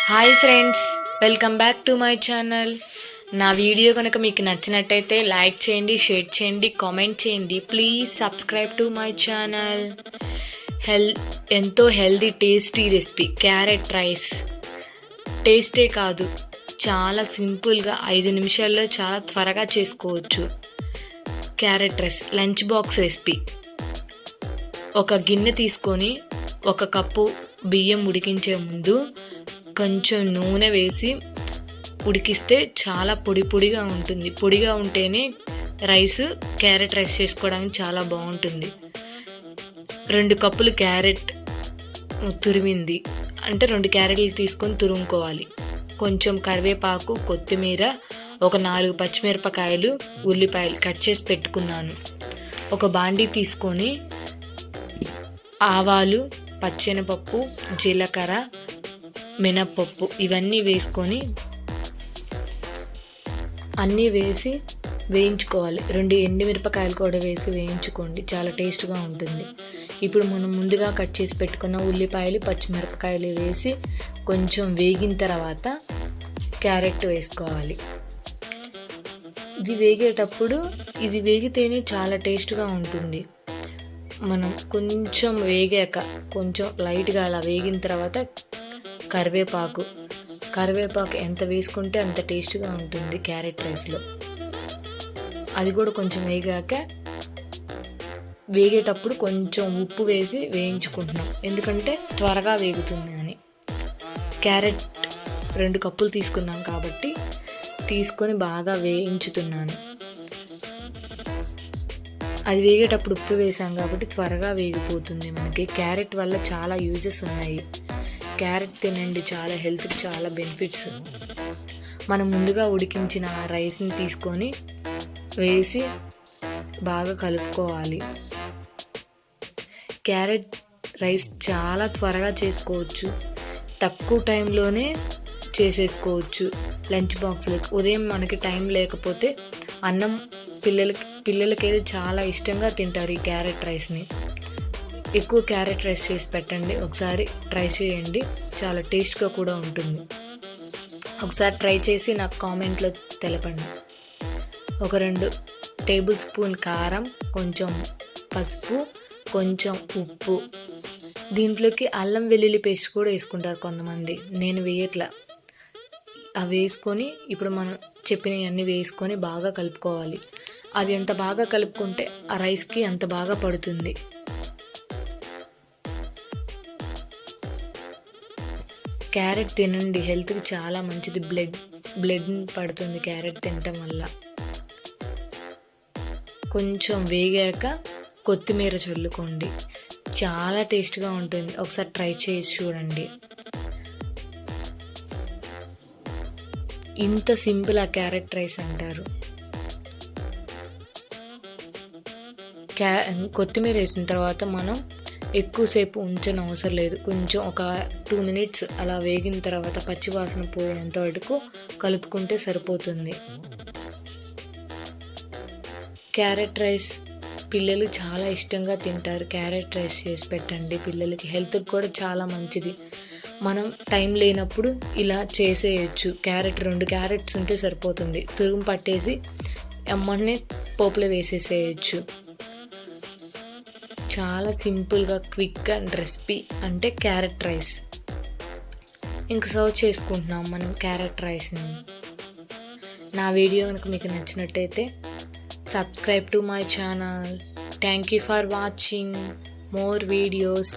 Hi friends, welcome back to my channel. నా video కనుక మీకు నచ్చినట్టయితే లైక్ చేయండి, షేర్ చేయండి, కామెంట్ చేయండి. Please subscribe to my channel. ఎంతో healthy tasty recipe carrot rice. టేస్టే కాదు, చాలా సింపుల్గా 5 నిమిషాల్లో చాలా త్వరగా చేసుకోవచ్చు. Carrot rice lunch box recipe. ఒక గిన్నె తీసుకొని 1 కప్పు బియ్యం ఉడికించే ముందు కొంచెం నూనె వేసి ఉడికిస్తే చాలా పొడిగా ఉంటుంది. పొడిగా ఉంటేనే క్యారెట్ రైస్ చేసుకోవడానికి చాలా బాగుంటుంది. 2 కప్పులు క్యారెట్ తురిమింది అంటే 2 క్యారెట్లు తీసుకొని తురుముకోవాలి. కొంచెం కరివేపాకు, కొత్తిమీర, ఒక 4 పచ్చిమిరపకాయలు, ఉల్లిపాయలు కట్ చేసి పెట్టుకున్నాను. ఒక బాండీ తీసుకొని ఆవాలు, పచ్చెనపప్పు, జీలకర్ర, మినప్పప్పు ఇవన్నీ వేసుకొని అన్నీ వేసి వేయించుకోవాలి. 2 ఎండుమిరపకాయలు కూడా వేసి వేయించుకోండి, చాలా టేస్ట్గా ఉంటుంది. ఇప్పుడు మనం ముందుగా కట్ చేసి పెట్టుకున్న ఉల్లిపాయలు, పచ్చిమిరపకాయలు వేసి కొంచెం వేగిన తర్వాత క్యారెట్ వేసుకోవాలి. ఇది వేగితేనే చాలా టేస్ట్గా ఉంటుంది. మనం కొంచెం వేగాక కొంచెం లైట్గా అలా వేగిన తర్వాత కరివేపాకు ఎంత వేసుకుంటే అంత టేస్ట్గా ఉంటుంది క్యారెట్ రైస్లో. అది కూడా కొంచెం వేగేటప్పుడు కొంచెం ఉప్పు వేసి వేయించుకుంటున్నాం, ఎందుకంటే త్వరగా వేగుతుంది అని. క్యారెట్ 2 కప్పులు తీసుకున్నాం కాబట్టి తీసుకొని బాగా వేయించుతున్నాను. అది వేగేటప్పుడు ఉప్పు వేసాం కాబట్టి త్వరగా వేగిపోతుంది. మనకి క్యారెట్ వల్ల చాలా యూజెస్ ఉన్నాయి. క్యారెట్ తినండి, చాలా హెల్త్కి చాలా బెనిఫిట్స్. మనం ముందుగా ఉడికించిన ఆ రైస్ని తీసుకొని వేసి బాగా కలుపుకోవాలి. క్యారెట్ రైస్ చాలా త్వరగా చేసుకోవచ్చు, తక్కువ టైంలోనే చేసేసుకోవచ్చు. లంచ్ బాక్స్లోకి ఉదయం మనకి టైం లేకపోతే అన్నం పిల్లలకైతే చాలా ఇష్టంగా తింటారు ఈ క్యారెట్ రైస్ని. ఎక్కువ క్యారెట్ రైస్ చేసి పెట్టండి, ఒకసారి ట్రై చేయండి, చాలా టేస్ట్గా కూడా ఉంటుంది. ఒకసారి ట్రై చేసి నాకు కామెంట్లో తెలపండి. ఒక 2 టేబుల్ స్పూన్ కారం, కొంచెం పసుపు, కొంచెం ఉప్పు. దీంట్లోకి అల్లం వెల్లుల్లి పేస్ట్ కూడా వేసుకుంటారు కొంతమంది, నేను వేయట్లా. అవి వేసుకొని ఇప్పుడు మనం చెప్పినవన్నీ వేసుకొని బాగా కలుపుకోవాలి. అది ఎంత బాగా కలుపుకుంటే ఆ రైస్కి అంత బాగా పడుతుంది. క్యారెట్ తినండి, హెల్త్కి చాలా మంచిది. బ్లడ్ పడుతుంది క్యారెట్ తినటం వల్ల. కొంచెం వేగాక కొత్తిమీర చల్లుకోండి, చాలా టేస్ట్గా ఉంటుంది. ఒకసారి ట్రై చేసి చూడండి. ఇంత సింపుల్ ఆ క్యారెట్ రైస్ అంటారు. కొత్తిమీర వేసిన తర్వాత మనం ఎక్కువసేపు ఉంచనవసరం లేదు. కొంచెం ఒక 2 మినిట్స్ అలా వేగిన తర్వాత పచ్చివాసన పోయేంత వరకు కలుపుకుంటే సరిపోతుంది. క్యారెట్ రైస్ పిల్లలు చాలా ఇష్టంగా తింటారు. క్యారెట్ రైస్ చేసి పెట్టండి పిల్లలకి, హెల్త్కి కూడా చాలా మంచిది. మనం టైం లేనప్పుడు ఇలా చేసేయచ్చు. 2 క్యారెట్స్ ఉంటే సరిపోతుంది, తురుము పట్టేసి అమ్మనే పోపులో వేసేసేయచ్చు. చాలా సింపుల్గా క్విక్ అండ్ రెసిపీ అంటే క్యారెట్ రైస్. ఇంక సర్వ్ చేసుకుంటున్నాం మనం క్యారెట్ రైస్ని. నా వీడియో కనుక మీకు నచ్చినట్టయితే subscribe to my channel. Thank you for watching more videos.